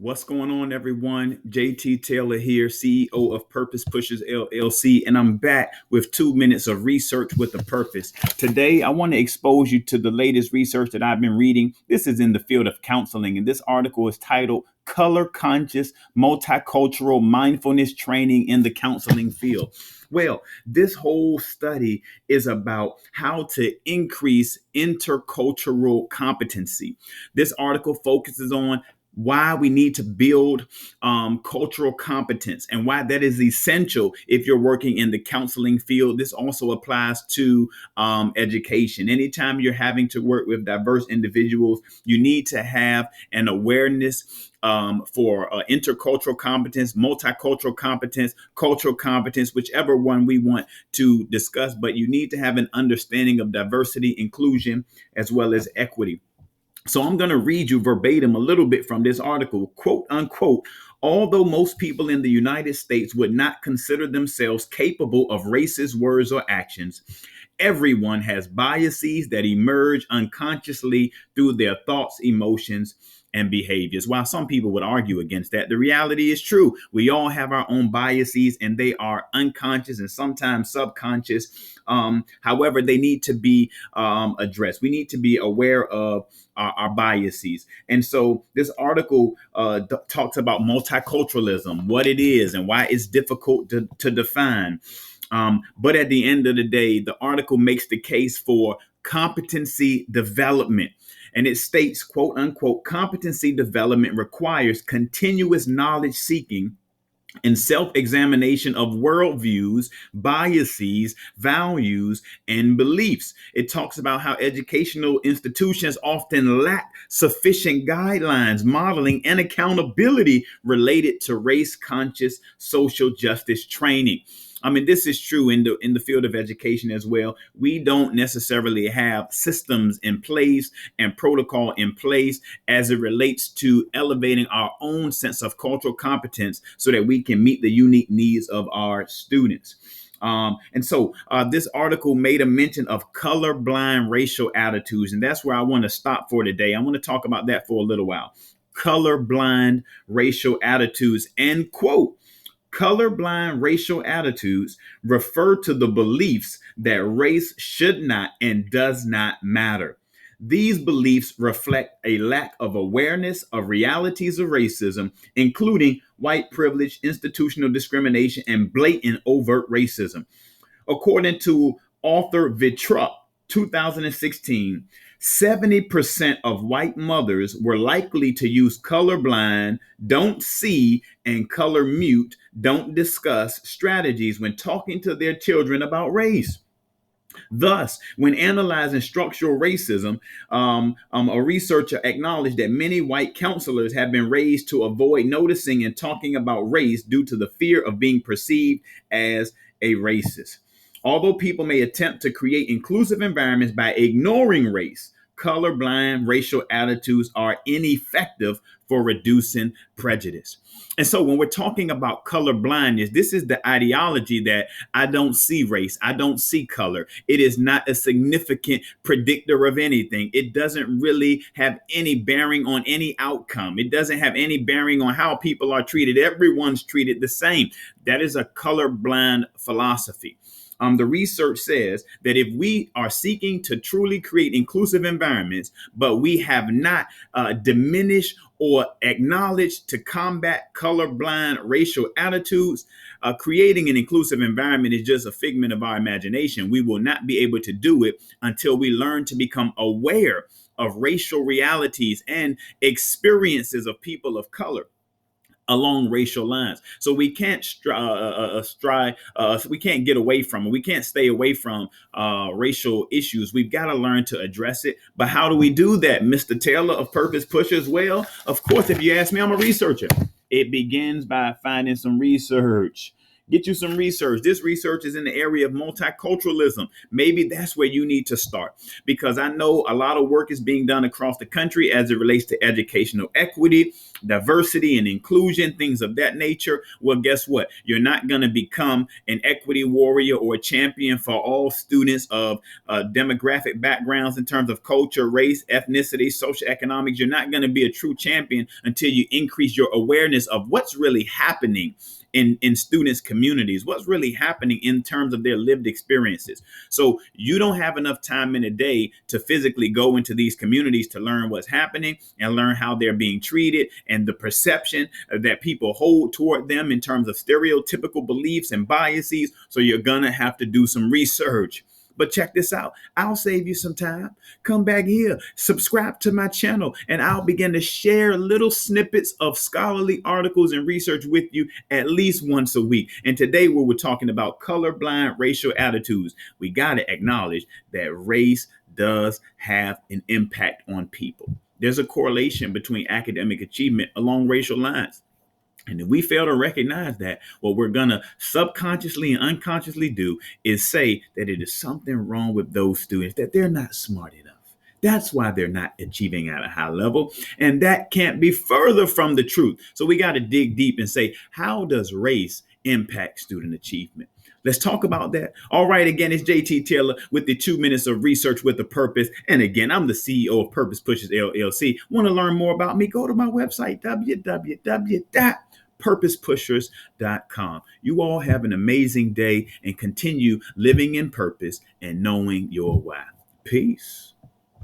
What's going on, everyone? JT Taylor here, CEO of Purpose Pushers LLC, and I'm back with 2 minutes of research with a purpose. Today, I want to expose you to the latest research that I've been reading. This is in the field of counseling, and this article is titled Color Conscious Multicultural Mindfulness Training in the Counseling Field. Well, this whole study is about how to increase intercultural competency. This article focuses on why we need to build cultural competence and why that is essential if you're working in the counseling field. This also applies to education. Anytime you're having to work with diverse individuals, you need to have an awareness for intercultural competence, multicultural competence, cultural competence, whichever one we want to discuss. But you need to have an understanding of diversity, inclusion, as well as equity. So I'm going to read you verbatim a little bit from this article, quote unquote. Although most people in the United States would not consider themselves capable of racist words or actions, everyone has biases that emerge unconsciously through their thoughts, emotions, and behaviors. While some people would argue against that, the reality is true. We all have our own biases, and they are unconscious and sometimes subconscious. However, they need to be addressed. We need to be aware of our biases. And so this article talks about multiculturalism, what it is and why it's difficult to define. But at the end of the day, the article makes the case for competency development. And it states, quote unquote, competency development requires continuous knowledge seeking and self-examination of worldviews, biases, values, and beliefs. It talks about how educational institutions often lack sufficient guidelines, modeling, and accountability related to race-conscious social justice training. I mean, this is true in the field of education as well. We don't necessarily have systems in place and protocol in place as it relates to elevating our own sense of cultural competence so that we can meet the unique needs of our students. And so this article made a mention of colorblind racial attitudes, and that's where I want to stop for today. I want to talk about that for a little while. Colorblind racial attitudes, end quote. Colorblind racial attitudes refer to the beliefs that race should not and does not matter. These beliefs reflect a lack of awareness of realities of racism, including white privilege, institutional discrimination, and blatant overt racism. According to author Vitrup, 2016, 70% of white mothers were likely to use colorblind, don't see, and color mute, don't discuss strategies when talking to their children about race. Thus, when analyzing structural racism, a researcher acknowledged that many white counselors have been raised to avoid noticing and talking about race due to the fear of being perceived as a racist. Although people may attempt to create inclusive environments by ignoring race, colorblind racial attitudes are ineffective for reducing prejudice. And so when we're talking about color blindness, this is the ideology that I don't see race, I don't see color. It is not a significant predictor of anything. It doesn't really have any bearing on any outcome. It doesn't have any bearing on how people are treated. Everyone's treated the same. That is a colorblind philosophy. The research says that if we are seeking to truly create inclusive environments, but we have not diminished or acknowledged to combat colorblind racial attitudes, creating an inclusive environment is just a figment of our imagination. We will not be able to do it until we learn to become aware of racial realities and experiences of people of color along racial lines. So we can't we can't get away from it. We can't stay away from racial issues. We've got to learn to address it. But how do we do that, Mr. Taylor of Purpose Pushers? Well, of course, if you ask me, I'm a researcher. It begins by finding some research. Get you some research. This research is in the area of multiculturalism. Maybe that's where you need to start, because I know a lot of work is being done across the country as it relates to educational equity. diversity and inclusion, things of that nature, well, guess what? You're not going to become an equity warrior or a champion for all students of demographic backgrounds in terms of culture, race, ethnicity, social economics. You're not going to be a true champion until you increase your awareness of what's really happening in students' communities, what's really happening in terms of their lived experiences. So you don't have enough time in a day to physically go into these communities to learn what's happening and learn how they're being treated and the perception that people hold toward them in terms of stereotypical beliefs and biases. So you're gonna have to do some research. But check this out. I'll save you some time. Come back here, subscribe to my channel, and I'll begin to share little snippets of scholarly articles and research with you at least once a week. And today we were talking about colorblind racial attitudes. We got to acknowledge that race does have an impact on people. There's a correlation between academic achievement along racial lines. And if we fail to recognize that, what we're going to subconsciously and unconsciously do is say that it is something wrong with those students, that they're not smart enough. That's why they're not achieving at a high level. And that can't be further from the truth. So we got to dig deep and say, how does race impact student achievement? Let's talk about that. All right, again, it's JT Taylor with the 2 minutes of research with a purpose. And again, I'm the CEO of Purpose Pushes LLC. Want to learn more about me? Go to my website, www.purposepushers.com. You all have an amazing day and continue living in purpose and knowing your why. Peace.